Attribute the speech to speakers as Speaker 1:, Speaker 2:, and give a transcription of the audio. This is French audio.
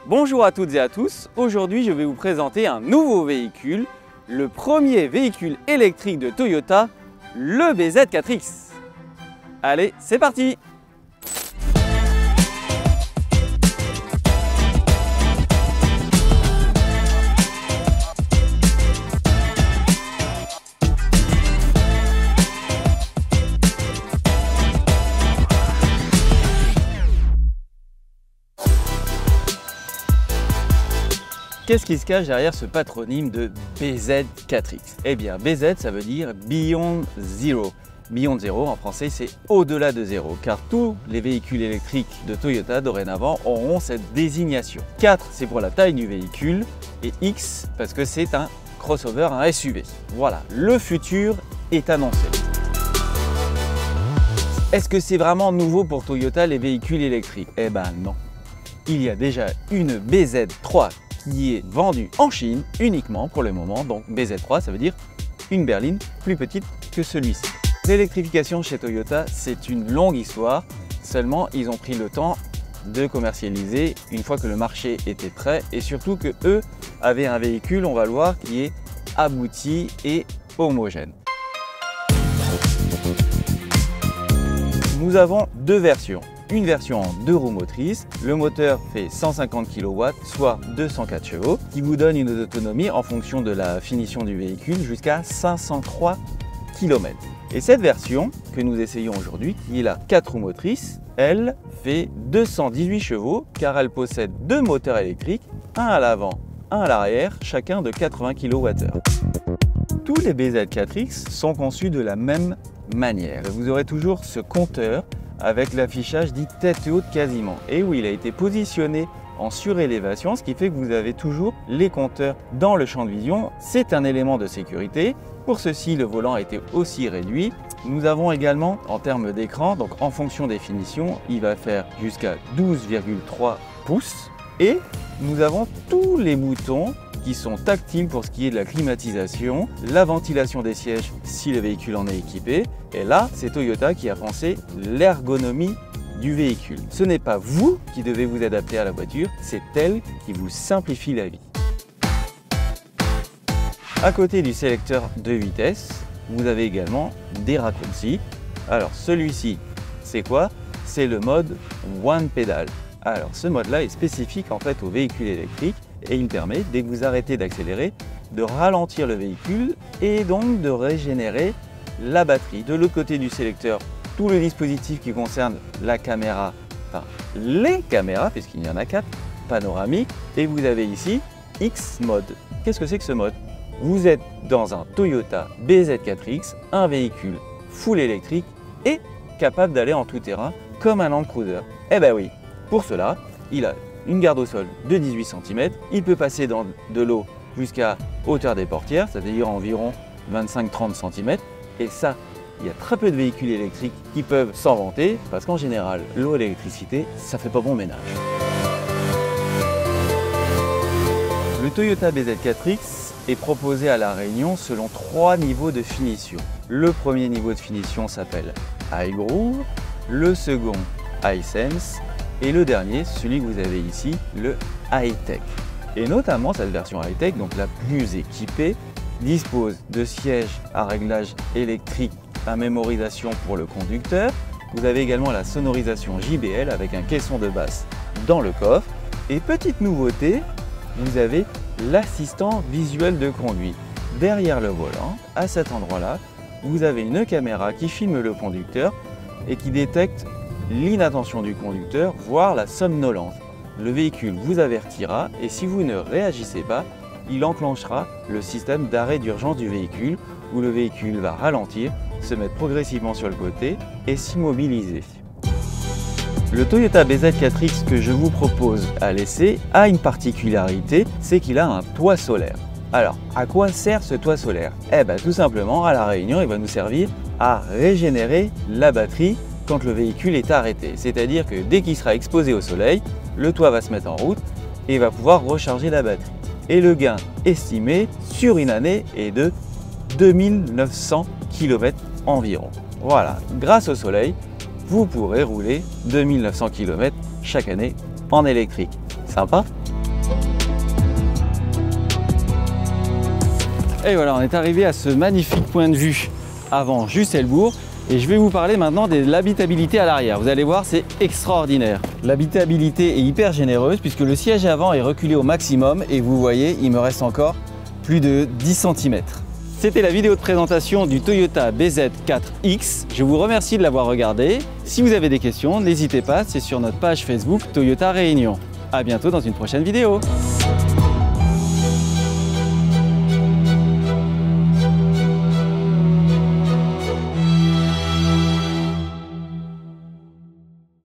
Speaker 1: Bonjour à toutes et à tous, aujourd'hui je vais vous présenter un nouveau véhicule, le premier véhicule électrique de Toyota, le BZ4X. Allez, c'est parti! Qu'est-ce qui se cache derrière ce patronyme de BZ4X? Eh bien, BZ, ça veut dire Beyond Zero. Beyond Zero, en français, c'est au-delà de zéro, car tous les véhicules électriques de Toyota, dorénavant, auront cette désignation. 4, c'est pour la taille du véhicule, et X, parce que c'est un crossover, un SUV. Voilà, le futur est annoncé. Est-ce que c'est vraiment nouveau pour Toyota, les véhicules électriques? Eh ben non. Il y a déjà une BZ3 qui est vendue en Chine uniquement pour le moment, donc BZ3 ça veut dire une berline plus petite que celui-ci. L'électrification chez Toyota, c'est une longue histoire, seulement ils ont pris le temps de commercialiser une fois que le marché était prêt et surtout que eux avaient un véhicule, on va le voir, qui est abouti et homogène. Nous avons deux versions. Une version en 2 roues motrices, le moteur fait 150 kW, soit 204 chevaux, qui vous donne une autonomie en fonction de la finition du véhicule jusqu'à 503 km. Et cette version que nous essayons aujourd'hui, qui est la 4 roues motrices, elle fait 218 chevaux car elle possède 2 moteurs électriques, un à l'avant, un à l'arrière, chacun de 80 kWh. Tous les BZ4X sont conçus de la même manière. Vous aurez toujours ce compteur avec l'affichage dit tête haute quasiment. Et oui, il a été positionné en surélévation, ce qui fait que vous avez toujours les compteurs dans le champ de vision. C'est un élément de sécurité. Pour ceci, le volant a été aussi réduit. Nous avons également, en termes d'écran, donc en fonction des finitions, il va faire jusqu'à 12,3 pouces. Et nous avons tous les boutons qui sont tactiles pour ce qui est de la climatisation, la ventilation des sièges si le véhicule en est équipé. Et là, c'est Toyota qui a pensé l'ergonomie du véhicule. Ce n'est pas vous qui devez vous adapter à la voiture, c'est elle qui vous simplifie la vie. À côté du sélecteur de vitesse, vous avez également des raccourcis. Alors celui-ci, c'est quoi? C'est le mode One Pedal. Alors ce mode-là est spécifique en fait au véhicule électrique et il permet, dès que vous arrêtez d'accélérer, de ralentir le véhicule et donc de régénérer la batterie. De l'autre côté du sélecteur, tout le dispositif qui concerne la caméra, enfin les caméras, puisqu'il y en a 4, panoramiques, et vous avez ici X mode. Qu'est-ce que c'est que ce mode? Vous êtes dans un Toyota BZ4X, un véhicule full électrique et capable d'aller en tout terrain comme un Land Cruiser. Eh ben oui, pour cela, il a une garde au sol de 18 cm, il peut passer dans de l'eau jusqu'à hauteur des portières, c'est-à-dire environ 25-30 cm. Et ça, il y a très peu de véhicules électriques qui peuvent s'en vanter, parce qu'en général, l'eau et l'électricité, ça fait pas bon ménage. Le Toyota BZ4X est proposé à La Réunion selon 3 niveaux de finition. Le premier niveau de finition s'appelle High Groove, le second High Sense, et le dernier, celui que vous avez ici, le High Tech. Et notamment cette version High Tech, donc la plus équipée, dispose de sièges à réglage électrique à mémorisation pour le conducteur. Vous avez également la sonorisation JBL avec un caisson de basse dans le coffre. Et petite nouveauté, vous avez l'assistant visuel de conduite. Derrière le volant, à cet endroit-là, vous avez une caméra qui filme le conducteur et qui détecte l'inattention du conducteur, voire la somnolence. Le véhicule vous avertira et si vous ne réagissez pas, il enclenchera le système d'arrêt d'urgence du véhicule où le véhicule va ralentir, se mettre progressivement sur le côté et s'immobiliser. Le Toyota BZ4X que je vous propose à l'essai a une particularité, c'est qu'il a un toit solaire. Alors, à quoi sert ce toit solaire? Eh bien, tout simplement, à La Réunion, il va nous servir à régénérer la batterie quand le véhicule est arrêté. C'est-à-dire que dès qu'il sera exposé au soleil, le toit va se mettre en route et va pouvoir recharger la batterie. Et le gain estimé sur une année est de 2900 km environ. Voilà, grâce au soleil, vous pourrez rouler 2900 km chaque année en électrique. Sympa? Et voilà, on est arrivé à ce magnifique point de vue avant Jussel-Bourg. Et je vais vous parler maintenant de l'habitabilité à l'arrière. Vous allez voir, c'est extraordinaire. L'habitabilité est hyper généreuse puisque le siège avant est reculé au maximum et vous voyez, il me reste encore plus de 10 cm. C'était la vidéo de présentation du Toyota BZ4X. Je vous remercie de l'avoir regardé. Si vous avez des questions, n'hésitez pas, c'est sur notre page Facebook Toyota Réunion. À bientôt dans une prochaine vidéo.